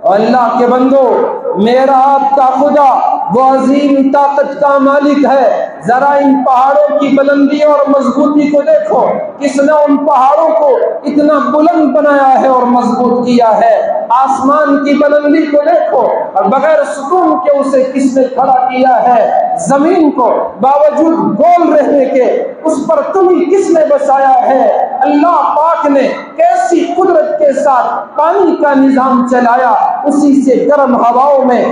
اللہ کے بندو، میرا آپ کا خدا وہ عظیم طاقت کا مالک ہے۔ ذرا ان پہاڑوں کی بلندی اور مضبوطی کو دیکھو، کس نے ان پہاڑوں کو اتنا بلند بنایا ہے اور مضبوط کیا ہے۔ آسمان کی بلندی کو دیکھو اور بغیر ستون کے اسے کس نے کھڑا کیا ہے۔ زمین کو باوجود گول رہنے کے اس پر تمہیں کس نے بسایا ہے۔ اللہ پاک نے کیسی قدرت کے ساتھ پانی کا نظام چلایا، اسی سے گرم ہواؤں میں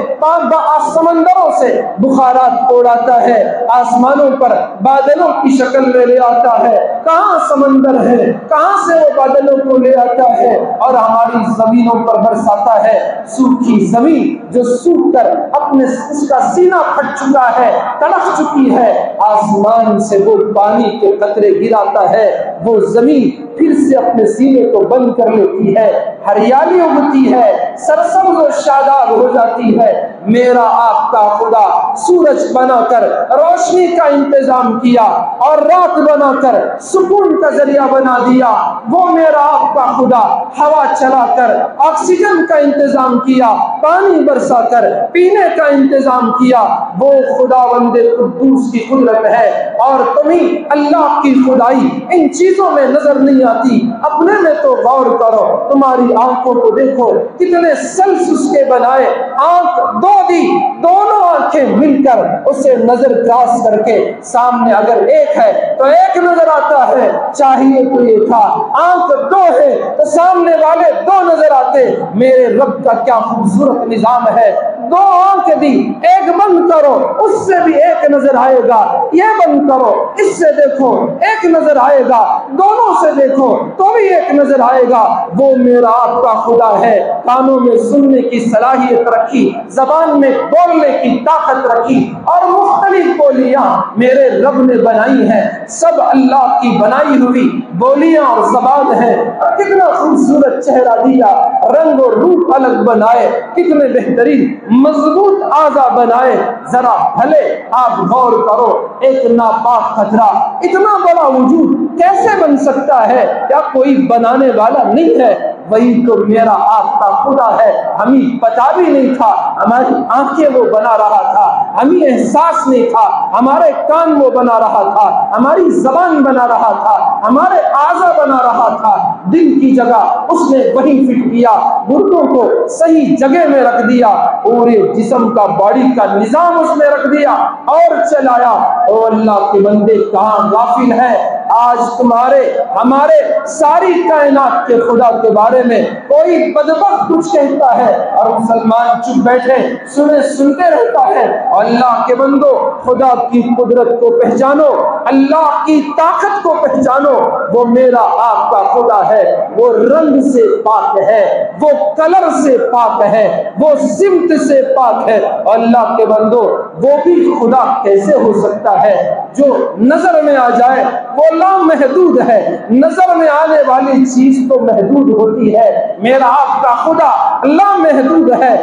سمندروں سے بخارات اڑاتا ہے، آسمانوں پر بادلوں کی شکل میں لے آتا ہے۔ کہاں سمندر ہے، کہاں سے وہ بادلوں کو لے آتا ہے اور ہماری زمینوں پر برساتا ہے۔ سوکھی زمین جو سوکھ کر اپنے اس کا سینہ پھٹ چکا ہے، تڑپ چکی ہے، آسمان سے وہ پانی کے قطرے گراتا ہے، وہ زمین پھر سے اپنے سینے کو بند کر لیتی ہے، ہریالی اگتی ہے، سرسبز و شاداب ہو جاتی ہے۔ میرا آپ کا خدا سورج بنا کر روشنی کا انتظام کیا اور رات بنا کر سکون کا ذریعہ بنا دیا، وہ میرا آپ کا خدا ہوا چلا کر آکسیجن کا انتظام کیا، پانی برسا کر پینے کا انتظام کیا، وہ خداوند قدوس کی قدرت ہے۔ اور تمہیں اللہ کی خدائی ان چیزوں میں نظر نہیں آتی، اپنے میں تو غور کرو، تمہاری آنکھوں کو دیکھو، کتنے سیلس اس کے بنائے، آنکھ دو دی، دونوں آنکھیں مل کر اسے نظر کراس کر کے سامنے اگر ایک ہے تو ایک نظر آتا ہے، چاہیے تو یہ تھا آنکھ دو ہے تو سامنے والے دو نظر آتے۔ میرے رب کا کیا خوبصورت نظام ہے، دو آنکھ دی، ایک بند کرو اس سے بھی ایک نظر آئے گا، یہ بند کرو اس سے دیکھو ایک نظر آئے گا، دونوں سے دیکھو تو بھی ایک نظر آئے گا۔ وہ میرا آپ کا خدا ہے، کانوں میں سننے کی صلاحیت رکھی، زبان میں بولنے کی طاقت رکھی، اور مختلف بولیاں میرے رب نے بنائی ہیں، سب اللہ کی بنائی ہوئی بولیاں اور زبان ہیں۔ اور کتنا خوبصورت چہرہ دیا، رنگ و روپ الگ بنائے، کتنے بہترین مضبوط اعضاء بنائے۔ ذرا بھلے آپ غور کرو، ایک ناپاک خطرہ اتنا بڑا وجود کیسے بن سکتا ہے؟ کیا کوئی بنانے والا نہیں ہے؟ وہی تو میرا آپ کا خدا ہے، ہمیں پتا بھی نہیں تھا، ہماری آنکھیں وہ بنا رہا تھا، ہمیں احساس نہیں تھا، ہمارے کان وہ بنا رہا تھا، ہماری زبان بنا رہا تھا، ہمارے اعضاء بنا رہا تھا، دل کی جگہ اس نے وہی فٹ کیا، گردوں کو صحیح جگہ میں رکھ دیا، پورے جسم کا باڈی کا نظام اس نے رکھ دیا اور چلایا۔ او اللہ کے بندے کہاں غافل ہے؟ آج تمہارے ہمارے ساری کائنات کے خدا کے بارے میں کوئی بدبخت کچھ کہتا ہے اور مسلمان چپ بیٹھے سنتے رہتا ہے۔ اللہ کے بندو، خدا کی قدرت کو پہچانو، اللہ کی طاقت کو پہچانو، وہ میرا آپ کا خدا ہے، وہ رنگ سے پاک ہے، وہ کلر سے پاک ہے، وہ سمت سے پاک ہے۔ اللہ کے بندو، وہ بھی خدا کیسے ہو سکتا ہے جو نظر میں آ جائے؟ وہ لامحدود ہے، نظر میں آنے والی چیز تو محدود ہوتی ہے، میرا آپ کا خدا لامحدود ہے،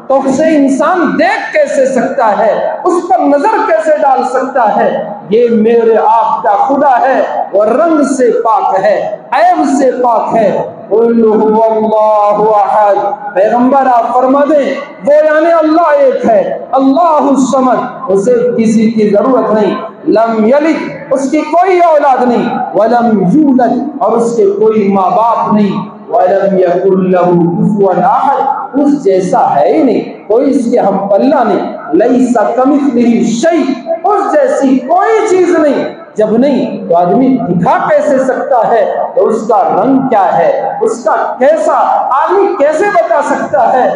تو اسے انسان دیکھ کیسے سکتا ہے، اس پر نظر کیسے ڈال سکتا ہے؟ یہ میرے آپ کا خدا ہے، وہ رنگ سے پاک ہے، عیب سے پاک ہے۔ قل هو اللہ احد، پیغمبر آپ فرما دیں وہ یعنی اللہ ایک ہے، اللہ الصمد، اسے کسی کی ضرورت نہیں، لم یلد، اس کی کوئی اولاد نہیں، ولم یولد، اور اس کے کوئی ماں باپ نہیں، ولم یکن لہ کفوا احد، اس جیسا ہے ہی نہیں، کوئی اس کے ہم پلہ نہیں، لیس کمثلہ شیء، اس جیسی کوئی چیز نہیں۔ جب نہیں تو آدمی دکھا کیسے سکتا ہے؟ تو اس کا رنگ کیا ہے، اس کا کیسا، آدمی کیسے بتا سکتا ہے؟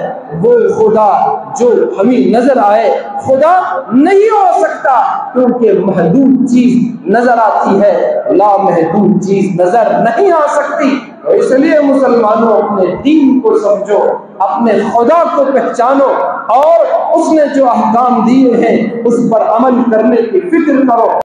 وہ خدا جو ہمیں نظر آئے خدا نہیں ہو سکتا، کیونکہ محدود چیز نظر آتی ہے، لامحدود چیز نظر نہیں آ سکتی۔ تو اس لیے مسلمانوں، اپنے دین کو سمجھو، اپنے خدا کو پہچانو، اور اس نے جو احکام دیے ہیں اس پر عمل کرنے کی فکر کرو۔